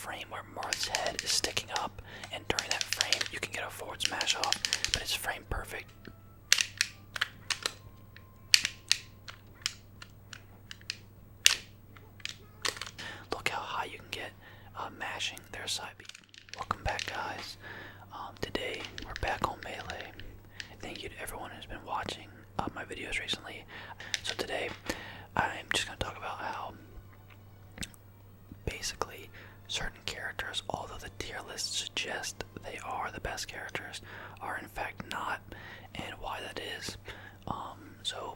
frame where Marth's head is sticking up, and during that frame you can get a forward smash off, but it's frame perfect. Look how high you can get mashing their side B. Welcome back, guys. Today we're back on Melee. Thank you to everyone who's been watching my videos recently. So today I'm just going to talk about how basically certain characters, although the tier list suggests they are the best characters, are in fact not, and why that is. So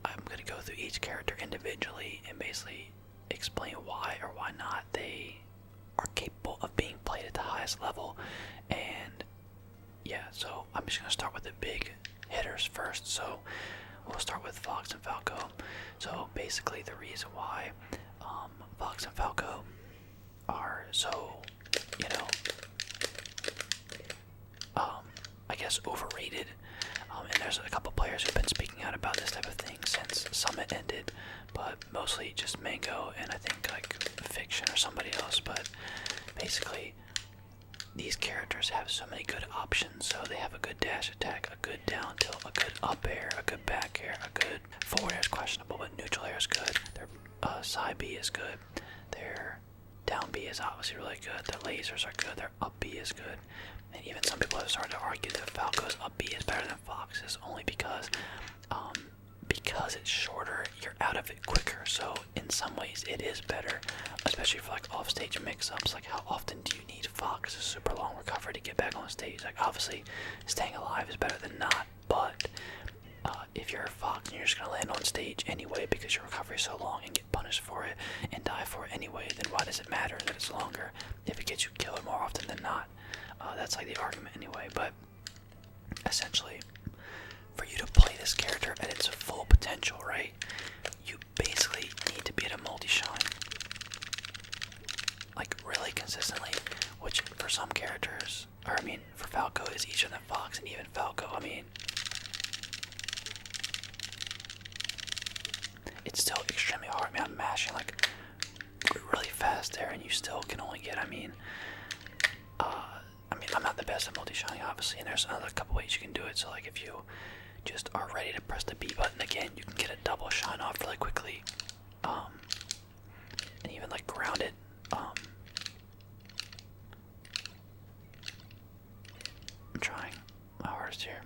I'm going to go through each character individually and basically explain why or why not they are capable of being played at the highest level. And yeah, so I'm just going to start with the big hitters first. So we'll start with Fox and Falco. So basically the reason why Fox and Falco are so, I guess overrated, and there's a couple players who've been speaking out about this type of thing since Summit ended, but mostly just Mango and I think like Fiction or somebody else. But basically these characters have so many good options. So they have a good dash attack, a good down tilt, a good up air, a good back air, a good forward air is questionable, but neutral air is good. Their side B is good. Their down B is obviously really good. Their lasers are good. Their up B is good. And even some people have started to argue that Falco's up B is better than Fox's, only because it's shorter, you're out of it quicker. So in some ways it is better, especially for like off-stage mix-ups. Like how often do you need Fox's super long recovery to get back on stage? Like obviously staying alive is better than not, but if you're a Fox and you're just going to land on stage anyway because your recovery is so long and get punished for it and die for it anyway, then why does it matter that it's longer if it gets you killed more often than not? That's like the argument anyway. But essentially, for you to play this character at its full potential, right, you basically need to be at a multi-shine, like really consistently, which for some characters, or I mean for Falco is easier than Fox, and even Falco, I mean, it's still extremely hard. I mean, I'm mashing like really fast there, and you still can only get, I'm not the best at multi-shining, obviously, and there's another couple ways you can do it. So like if you just are ready to press the B button again, you can get a double shine off really quickly, and even like ground it. I'm trying my hardest here.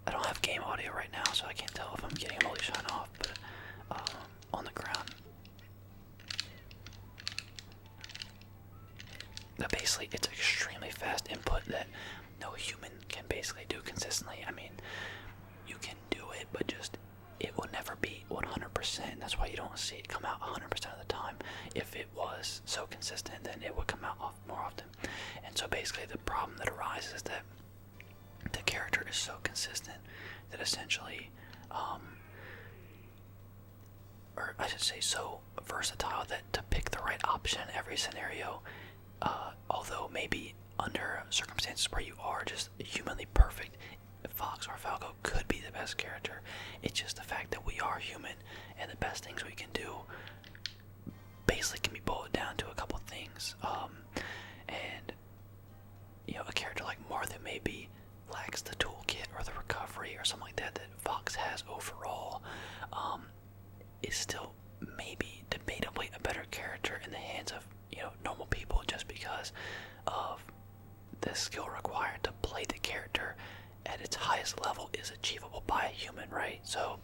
I don't have game audio right now, so I can't tell if I'm getting a multi-shine off, but on the ground. But basically, it's extremely fast input that no human can basically do consistently. I mean, you can do it, but just it will never be 100%. That's why you don't see it come out 100% of the time. If it was so consistent, then it would come out more often. And so basically, the problem that arises is that the character is so consistent that essentially, or I should say so versatile that to pick the right option in every scenario, although maybe under circumstances where you are just humanly perfect, Fox or Falco could be the best character. It's just the fact that we are human, and the best things we can do basically can be boiled down to a couple things. And a character like Martha maybe lacks the toolkit or the recovery or something like that that Fox has overall, is still maybe debatably a better character in the hands of normal people, just because of the skill required to play the character at its highest level is achievable by a human, right? So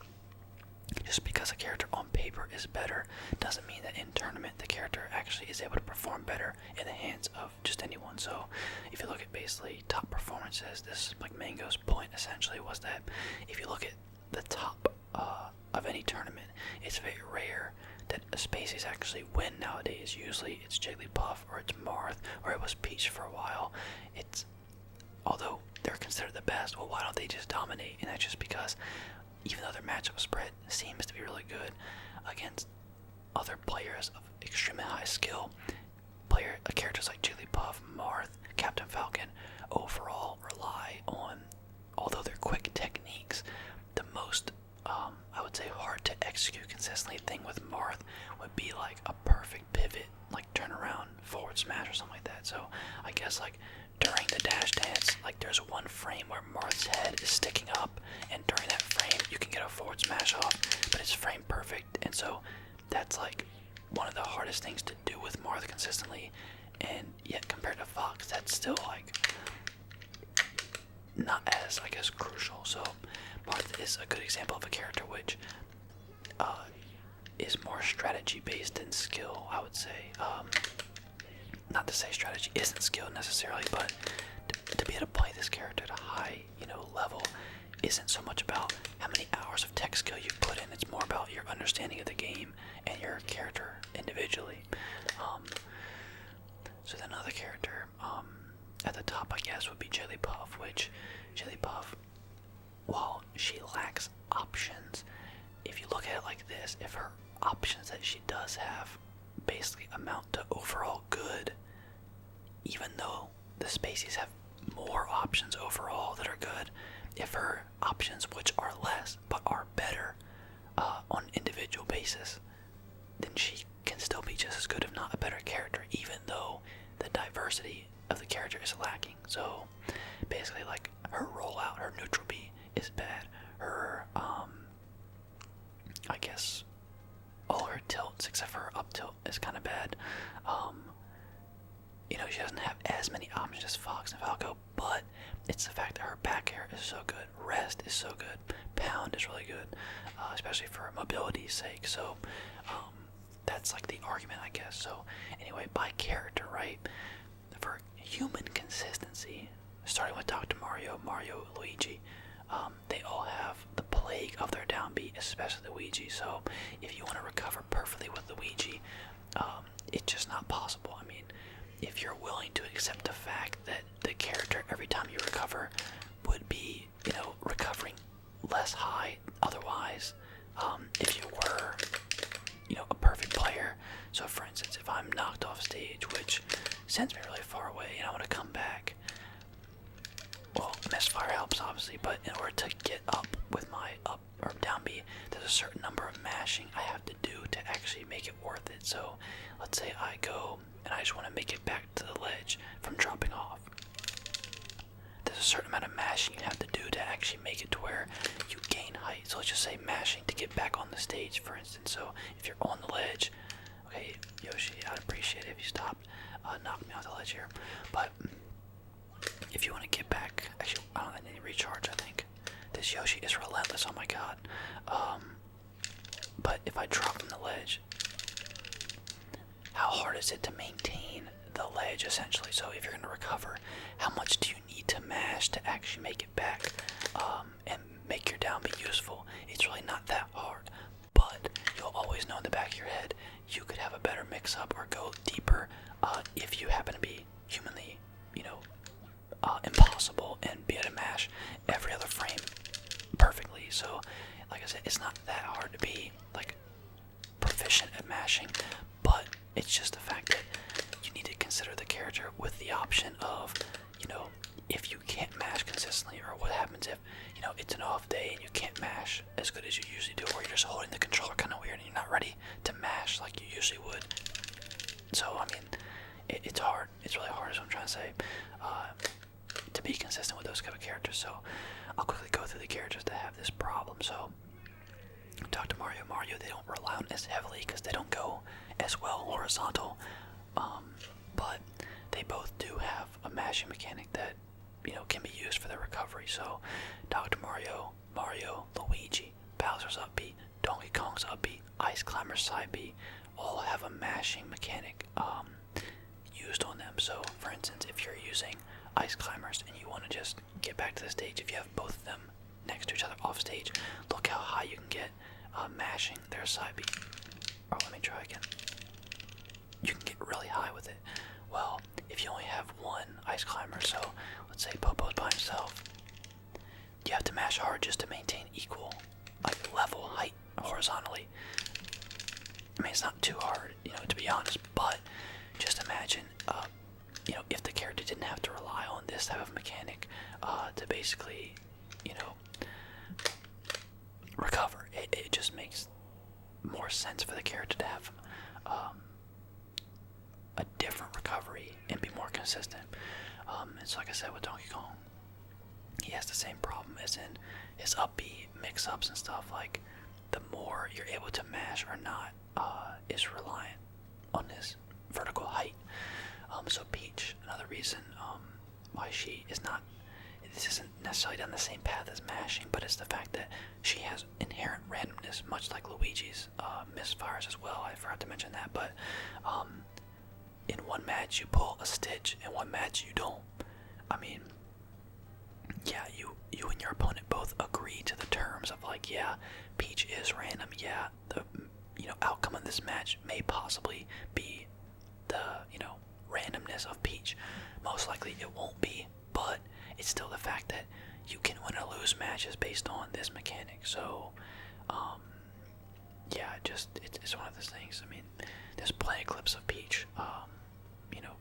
just because a character on paper is better doesn't mean that in tournament the character actually is able to perform better in the hands of just anyone. So if you look at basically top performances, this is like Mango's point essentially, was that if you look at the top of any tournament, it's very rare that a species actually win nowadays. Usually it's Jigglypuff or it's Marth or it was Peach for a while. Although they're considered the best, well, why don't they just dominate? And that's just because even though their matchup spread seems to be really good against other players of extremely high skill, characters like Jigglypuff, Marth, Captain Falcon overall rely on, although they're quick techniques, the most I would say hard to execute consistently thing with Marth would be like a perfect pivot, like turnaround forward smash or something like that. So I guess like during the dash dance, like there's one frame where Marth's head is sticking up, and during that frame you can get a forward smash off, but it's frame perfect, and so that's like one of the hardest things to do with Marth consistently, and yet compared to Fox, that's still like not as, I guess, crucial. So Marth is a good example of a character which is more strategy based than skill, I would say. Not to say strategy isn't skill necessarily, but to be able to play this character at a high, level isn't so much about how many hours of tech skill you put in. It's more about your understanding of the game and your character individually. So then another character at the top, I guess, would be Jigglypuff, which Jigglypuff, while she lacks options, if you look at it like this, if her options that she does have basically amount to overall good, even though the Spaceys have more options overall that are good, if her options, which are less but are better on an individual basis, then she can still be just as good, if not a better character, even though the diversity of the character is lacking. So basically, like, her rollout, her neutral B is bad. Her I guess all her tilts except for her up tilt is kind of bad. She doesn't have as many options as Fox and Falco, but it's the fact that her back air is so good, rest is so good, pound is really good, especially for mobility's sake. So that's like the argument, I guess. So anyway, by character, right, for human consistency, starting with Dr. Mario, Luigi, they all have the plague of their down B, especially Luigi. So if you want to recover perfectly with Luigi, it's just not possible. I mean, if you're willing to accept the fact that the character every time you recover would be, recovering less high otherwise, if you were, a perfect player. So for instance, if I'm knocked off stage, which sends me really far away, and I want to come back, well, misfire helps obviously, but in order to get up with my up or down B, there's a certain number of mashing I have to do to actually make it worth it. So let's say I go and I just want to make it back to the ledge from dropping off. There's a certain amount of mashing you have to do to actually make it to where you gain height. So let's just say mashing to get back on the stage, for instance. So if you're on the ledge, okay, Yoshi, I'd appreciate it if you stopped knocking me off the ledge here. But if you want to get back, actually, I don't need to recharge, I think. This Yoshi is relentless, oh my god. But if I drop from the ledge, how hard is it to maintain the ledge, essentially? So if you're going to recover, how much do you need to mash to actually make it back and make your down be useful? It's really not that hard, but you'll always know in the back of your head you could have a better mix-up or go deeper if you happen to be humanly, impossible and be able to mash every other frame perfectly. So, like I said, it's not that hard to be, like, proficient at mashing, but it's just the fact that you need to consider the character with the option of, if you can't mash consistently, or what happens if, it's an off day and you can't mash as good as you usually do, or you're just holding the controller kind of weird and you're not ready to mash like you usually would. So, I mean, it's hard. It's really hard, is what I'm trying to say, to be consistent with those kind of characters. So, I'll quickly go through the characters that have this problem. So, Dr. Mario, they don't rely on as heavily because they don't go as well horizontal, but they both do have a mashing mechanic that can be used for their recovery. So Dr. Mario, Luigi, Bowser's up B, Donkey Kong's up B, Ice Climber's side B, all have a mashing mechanic used on them. So for instance, if you're using Ice Climbers and you want to just get back to the stage, if you have both of them next to each other off stage, look how high you can get mashing their side B. Oh, let me try again. You can get really high with it. Well, if you only have one Ice Climber, so let's say Popo's by himself, you have to mash hard just to maintain equal, like, level height horizontally. I mean, it's not too hard, to be honest, but just imagine, if the character didn't have to rely on this type of mechanic to basically, recover. It just makes more sense for the character to have a different recovery consistent. And so like I said with Donkey Kong, he has the same problem as in his up B mix-ups and stuff. Like, the more you're able to mash or not is reliant on his vertical height. So Peach, another reason why she is not, this isn't necessarily down the same path as mashing, but it's the fact that she has inherent randomness, much like Luigi's misfires as well. I forgot to mention that, but in one match you pull a Stitch, in one match you don't. I mean, yeah, you and your opponent both agree to the terms of, like, yeah, Peach is random. Yeah, the outcome of this match may possibly be the randomness of Peach. Most likely it won't be, but it's still the fact that you can win or lose matches based on this mechanic. So, yeah, it's one of those things. I mean, there's plenty of clips of Peach,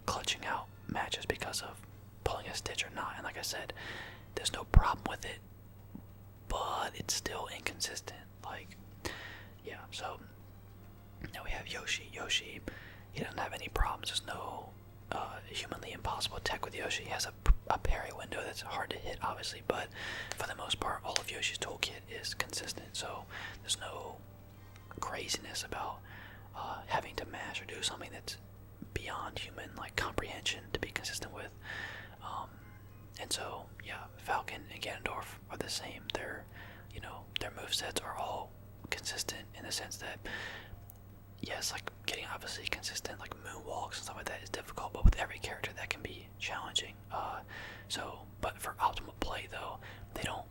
clutching out matches because of pulling a Stitch or not. And like I said, there's no problem with it, but it's still inconsistent. Like, yeah. So now we have Yoshi. Yoshi, he doesn't have any problems. There's no humanly impossible tech with Yoshi. He has a parry window that's hard to hit, obviously, but for the most part, all of Yoshi's toolkit is consistent. So there's no craziness about having to mash or do something that's beyond human like comprehension to be consistent with. And so, yeah, Falcon and Ganondorf are the same. Their movesets are all consistent in the sense that, yes, like getting obviously consistent like moonwalks and stuff like that is difficult, but with every character that can be challenging. But for optimal play though, they don't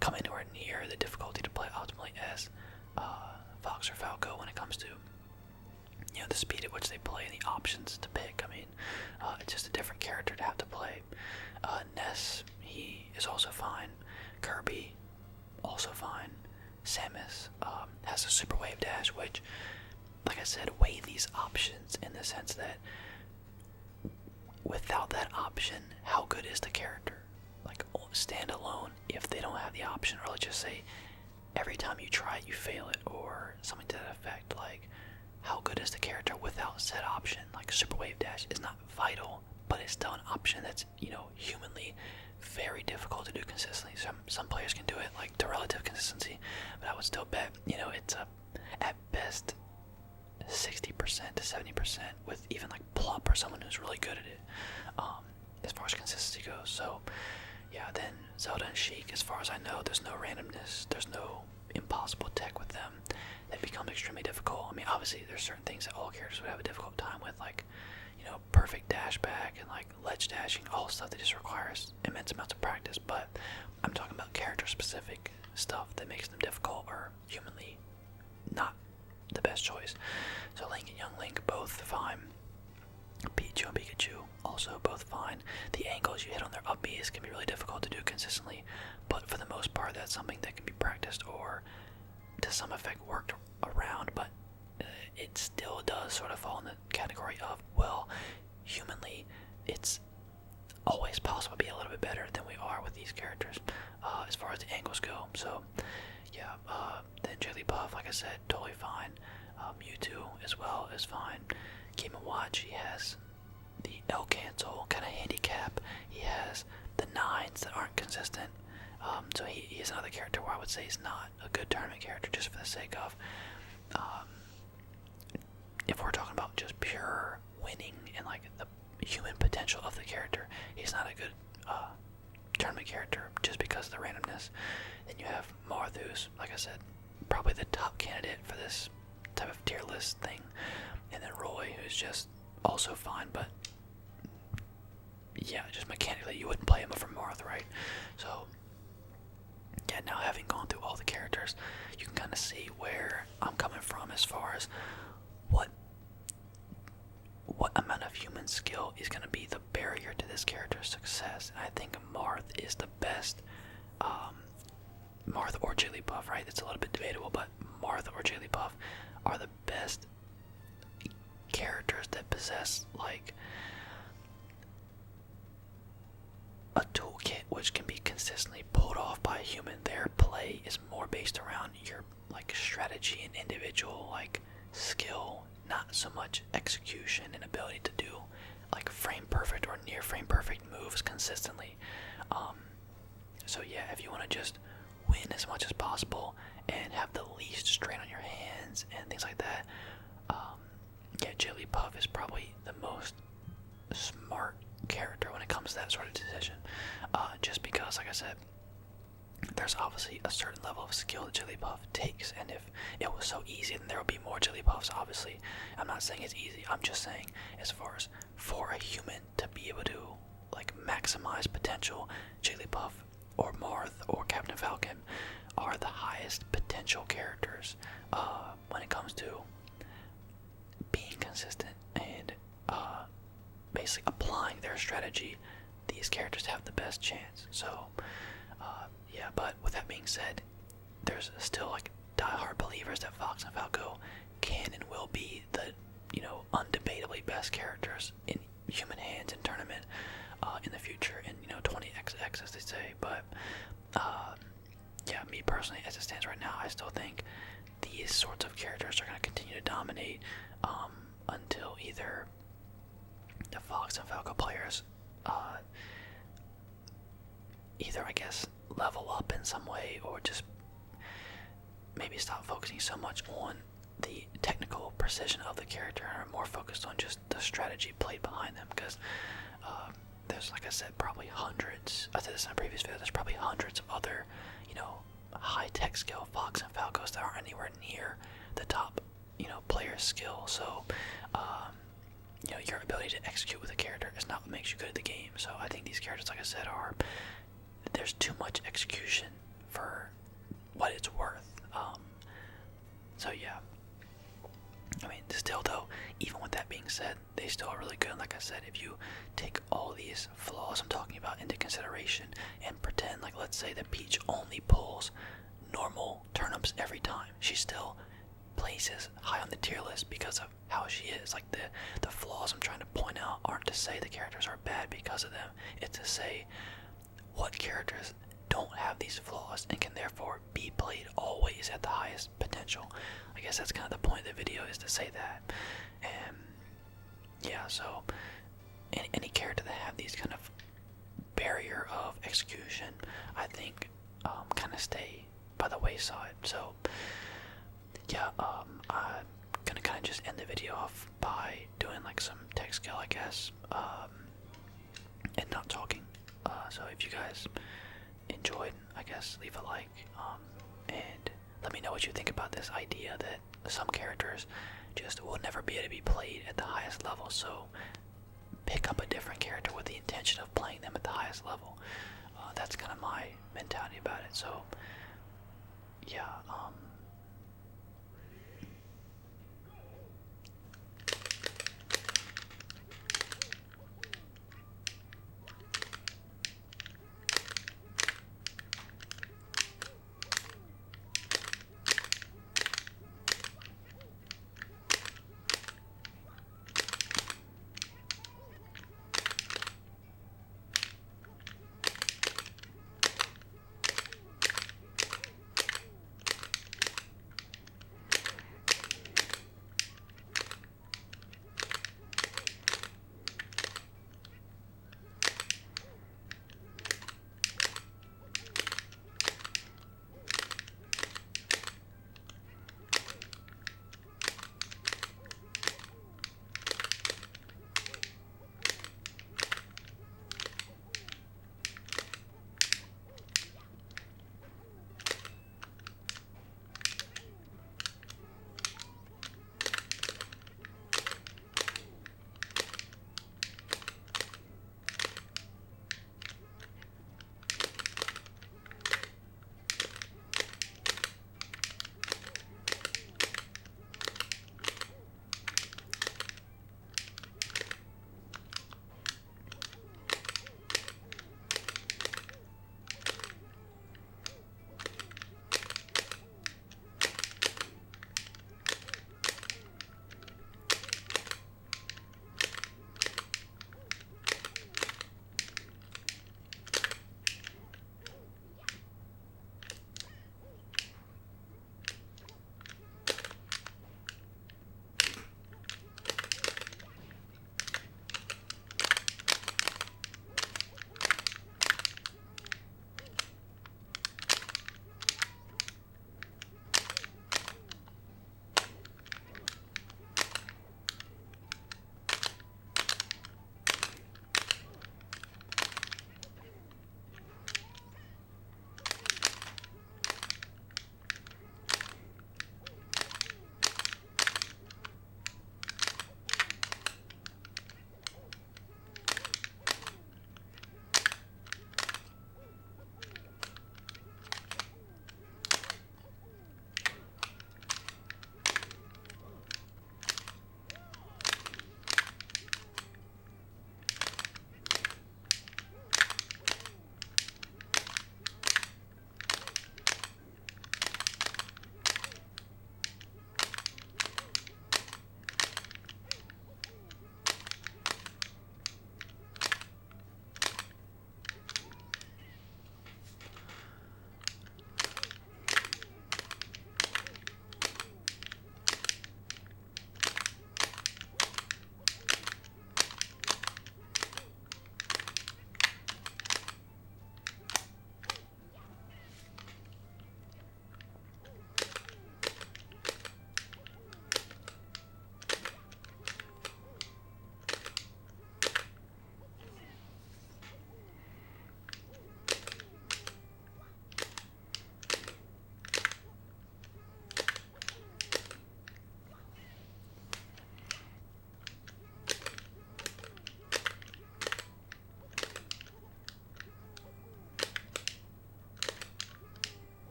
come anywhere near the difficulty to play optimally as Fox or Falco when it comes to the speed at which they play and the options to pick. I mean, it's just a different character to have to play. Ness, he is also fine. Kirby, also fine. Samus has a super wave dash, which, like I said, weigh these options in the sense that without that option, how good is the character? Like, stand alone if they don't have the option, or let's just say every time you try it, you fail it, or something to that effect. Like, how good is the character without said option? Like, super wave dash is not vital, but it's still an option that's, humanly very difficult to do consistently. Some players can do it, like, to relative consistency, but I would still bet, it's at best 60% to 70% with even like Plump or someone who's really good at it, as far as consistency goes. So yeah, then Zelda and Sheik, as far as I know, there's no randomness, there's no impossible tech with them that become extremely difficult. I mean, obviously there's certain things that all characters would have a difficult time with, like perfect dash back and like ledge dashing, all stuff that just requires immense amounts of practice. But I'm talking about character specific stuff that makes them difficult or humanly not the best choice. So Link and Young Link, both fine. Pichu and Pikachu, also both fine. The angles you hit on their up Bs can be really difficult to do consistently, but for the most part that's something that can be practiced or to some effect worked around. But it still does sort of fall in the category of, well, humanly it's always possible to be a little bit better than we are with these characters as far as the angles go. So yeah, then Jigglypuff, like I said, totally fine. Mewtwo as well is fine. Game & Watch, he has the L cancel kind of handicap. He has the 9s that aren't consistent. So he is another character where I would say he's not a good tournament character just for the sake of, if we're talking about just pure winning and like the human potential of the character, he's not a good tournament character just because of the randomness. Then you have Marth, who's, like I said, probably the top candidate for this type of tier list thing, and then Roy, who's just also fine, but yeah, just mechanically you wouldn't play him for Marth, right? So yeah, now having gone through all the characters, you can kind of see where I'm coming from as far as what amount of human skill is going to be the barrier to this character's success. And I think Marth is the best. Marth or Jigglypuff, right? It's a little bit debatable, but Marth or Jigglypuff are the best characters that possess like a toolkit which can be consistently pulled off by a human. Their play is more based around your like strategy and individual like skill, not so much execution and ability to do like frame perfect or near frame perfect moves consistently. So yeah, if you want to just win as much as possible and have the least strain on your hands and things like that, yeah, Jigglypuff is probably the most smart character when it comes to that sort of decision. Just because, like I said, there's obviously a certain level of skill that Jigglypuff takes, and if it was so easy, then there would be more Jigglypuffs, obviously. I'm not saying it's easy, I'm just saying as far as for a human to be able to like maximize potential, Jigglypuff or Marth or Captain Falcon are the highest potential characters when it comes to being consistent and basically applying their strategy. These characters have the best chance. So yeah, but with that being said, there's still like diehard believers that Fox and Falco can and will be the, undebatably best characters in human hands in tournament in the future, in 20XX as they say. But yeah, me personally, as it stands right now, I still think these sorts of characters are going to continue to dominate until either the Fox and Falco players either, I guess, level up in some way, or just maybe stop focusing so much on the technical precision of the character and are more focused on just the strategy played behind them. Because there's, like I said, probably hundreds, I said this in a previous video, there's probably hundreds of other, high-tech skill Fox and Falcos that aren't anywhere near the top, player's skill. So, your ability to execute with a character is not what makes you good at the game. So I think these characters, like I said, there's too much execution for what it's worth. So yeah, I mean, still though, even with that being said, they still are really good. And like I said, if you take all these flaws I'm talking about into consideration and pretend, like, let's say that Peach only pulls normal turnips every time, she still places high on the tier list because of how she is. Like, the flaws I'm trying to point out aren't to say the characters are bad because of them. It's to say what characters don't have these flaws and can therefore be played always at the highest potential. I guess that's kind of the point of the video, is to say that. And yeah, so any character that have these kind of barrier of execution, I think kind of stay by the wayside. So yeah, I'm gonna kind of just end the video off by doing like some tech skill, I guess, and not talking. So if you guys enjoyed, I guess leave a like, and let me know what you think about this idea that some characters just will never be able to be played at the highest level. So pick up a different character with the intention of playing them at the highest level. That's kind of my mentality about it. So yeah,